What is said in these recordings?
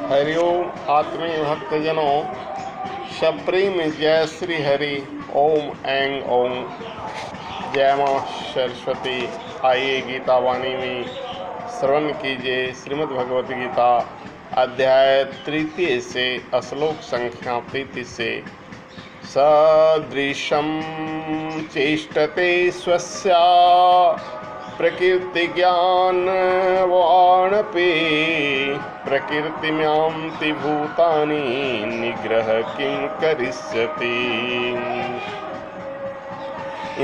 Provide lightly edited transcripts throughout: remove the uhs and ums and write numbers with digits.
हरिओम आत्मीय भक्तजनों, सप्रेम जय श्री हरि। ओम ऐं ओम। जय मां सरस्वती। आइए गीता वाणी में श्रवण कीजिए श्रीमद् भगवत गीता अध्याय 3 से श्लोक संख्या 33 से। सदृशं चेष्टते स्वस्या प्रकृति ज्ञानवाणपि प्रकृतिम्यान्ति भूतानि निग्रह किं करिष्यति।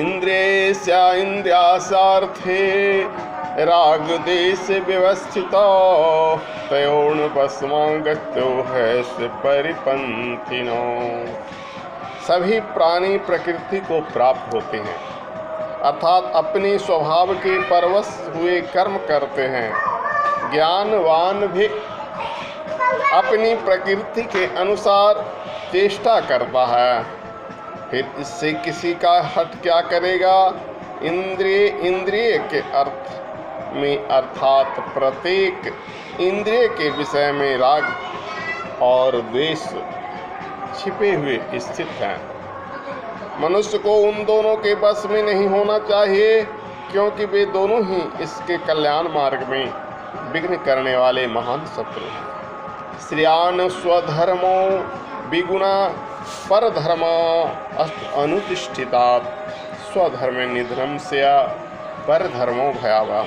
इंद्रियस्या इंद्रियासार्थे रागदेश व्यवस्थितो तयोर्वशमागतो ह्यस्य परिपन्थिनो। सभी प्राणी प्रकृति को प्राप्त होते हैं, अर्थात अपने स्वभाव के परवश हुए कर्म करते हैं। ज्ञानवान भी अपनी प्रकृति के अनुसार चेष्टा करता है, फिर इससे किसी का हट क्या करेगा। इंद्रिय के अर्थ में अर्थात प्रत्येक इंद्रिय के विषय में राग और द्वेष छिपे हुए स्थित हैं। मनुष्य को उन दोनों के बस में नहीं होना चाहिए, क्योंकि वे दोनों ही इसके कल्याण मार्ग में विघ्न करने वाले महान शत्रु हैं। श्रियान स्वधर्मो विगुणा परधर्मा अनुतिष्ठितात् स्वधर्म निधर्म से परधर्मो भयावह।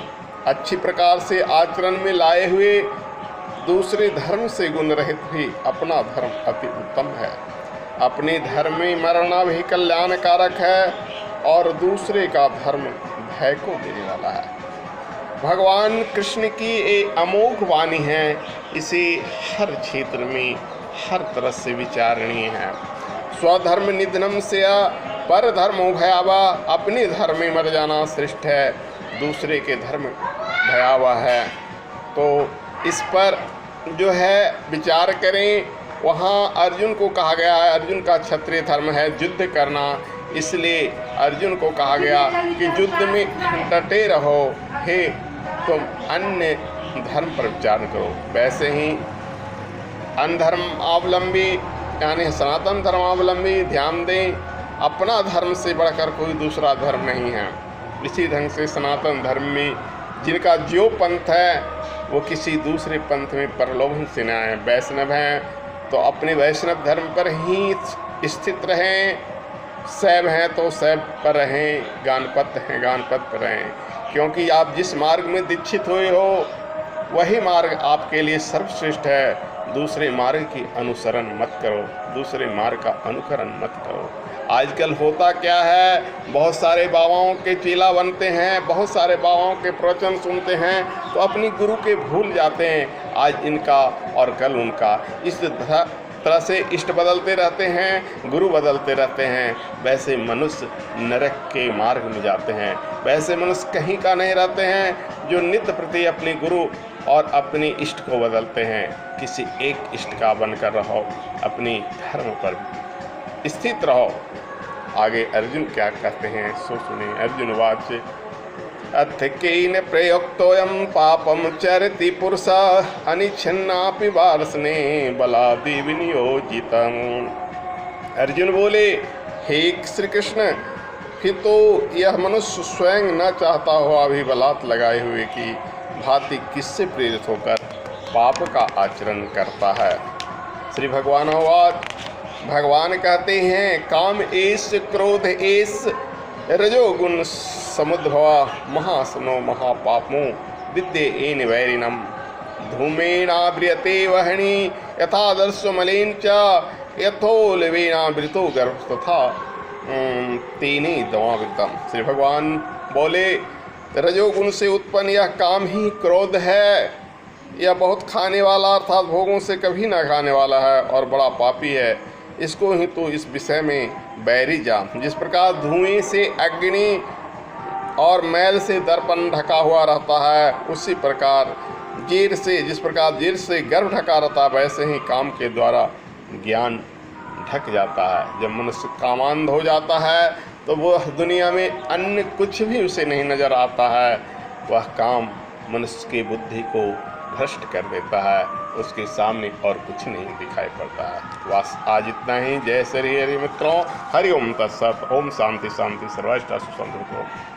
अच्छी प्रकार से आचरण में लाए हुए दूसरे धर्म से गुण रहित भी अपना धर्म अति उत्तम है। अपने धर्म में मरना भी कल्याणकारक है और दूसरे का धर्म भय को देने वाला है। भगवान कृष्ण की एक अमोघ वाणी है, इसे हर क्षेत्र में हर तरह से विचारणीय है। स्वधर्म निधनम से पर धर्मो भयावह। अपने धर्म में मर जाना श्रेष्ठ है, दूसरे के धर्म भयावह है। तो इस पर जो है विचार करें। वहाँ अर्जुन को कहा गया है, अर्जुन का क्षत्रिय धर्म है युद्ध करना, इसलिए अर्जुन को कहा गया कि युद्ध में डटे रहो, हे तुम अन्य धर्म पर विचार करो। वैसे ही अनधर्मावलंबी यानी सनातन धर्मावलंबी ध्यान दें, अपना धर्म से बढ़कर कोई दूसरा धर्म नहीं है। इसी ढंग से सनातन धर्म में जिनका जो पंथ है वो किसी दूसरे पंथ में प्रलोभन से न आए। वैष्णव हैं तो अपने वैष्णव धर्म पर ही स्थित रहें, शैव हैं तो शैव पर रहें, गानपत हैं गानपत पर रहें, क्योंकि आप जिस मार्ग में दीक्षित हुए हो वही मार्ग आपके लिए सर्वश्रेष्ठ है। दूसरे मार्ग की अनुसरण मत करो, दूसरे मार्ग का अनुकरण मत करो। आजकल होता क्या है, बहुत सारे बाबाओं के चेला बनते हैं, बहुत सारे बाबाओं के प्रवचन सुनते हैं तो अपनी गुरु के भूल जाते हैं, आज इनका और कल उनका। इस तरह से इष्ट बदलते रहते हैं, गुरु बदलते रहते हैं। वैसे मनुष्य नरक के मार्ग में जाते हैं। वैसे मनुष्य कहीं का नहीं रहते हैं जो नित्य प्रति अपने गुरु और अपने इष्ट को बदलते हैं। किसी एक इष्ट का बनकर रहो, अपनी धर्म पर स्थित रहो। आगे अर्जुन क्या कहते हैं सो सुने। अर्जुन वाच अथ केन प्रयुक्तोऽयं पापं चरति पुरुषः अनिच्छन्नापि वार्ष्णे बलादि विनियोजितम्। अर्जुन बोले, हे श्री कृष्ण, फिर तो यह मनुष्य स्वयं न चाहता हुआ भी बलात् लगाए हुए की भांति किससे प्रेरित होकर पाप का आचरण करता है। श्री भगवान भगवान कहते हैं, काम एष क्रोध एष रजोगुण समुद्भवा महासनो महापापो विद्ये एन वैरिणम धूमेनाव्रियते वहनी यथादर्श मलेन च यथोलवेनावृतो गर्भ तथा तेने दवावृतम। श्री भगवान बोले, रजोगुण से उत्पन्न यह काम ही क्रोध है। यह बहुत खाने वाला अर्थात भोगों से कभी ना खाने वाला है और बड़ा पापी है। इसको ही तो इस विषय में बैरी जा। जिस प्रकार धुएं से अग्नि और मैल से दर्पण ढका हुआ रहता है, उसी प्रकार जिस प्रकार जीर से गर्भ ढका रहता है, वैसे ही काम के द्वारा ज्ञान ढक जाता है। जब मनुष्य कामांध हो जाता है तो वह दुनिया में अन्य कुछ भी उसे नहीं नजर आता है। वह काम मनुष्य की बुद्धि को भ्रष्ट कर देता है। उसके सामने और कुछ नहीं दिखाई पड़ता है। बस आज इतना ही। जय श्री हरि मित्रों, हरि ओम तत्सत। ओम शांति शांति सर्वष्ट सुसंतु।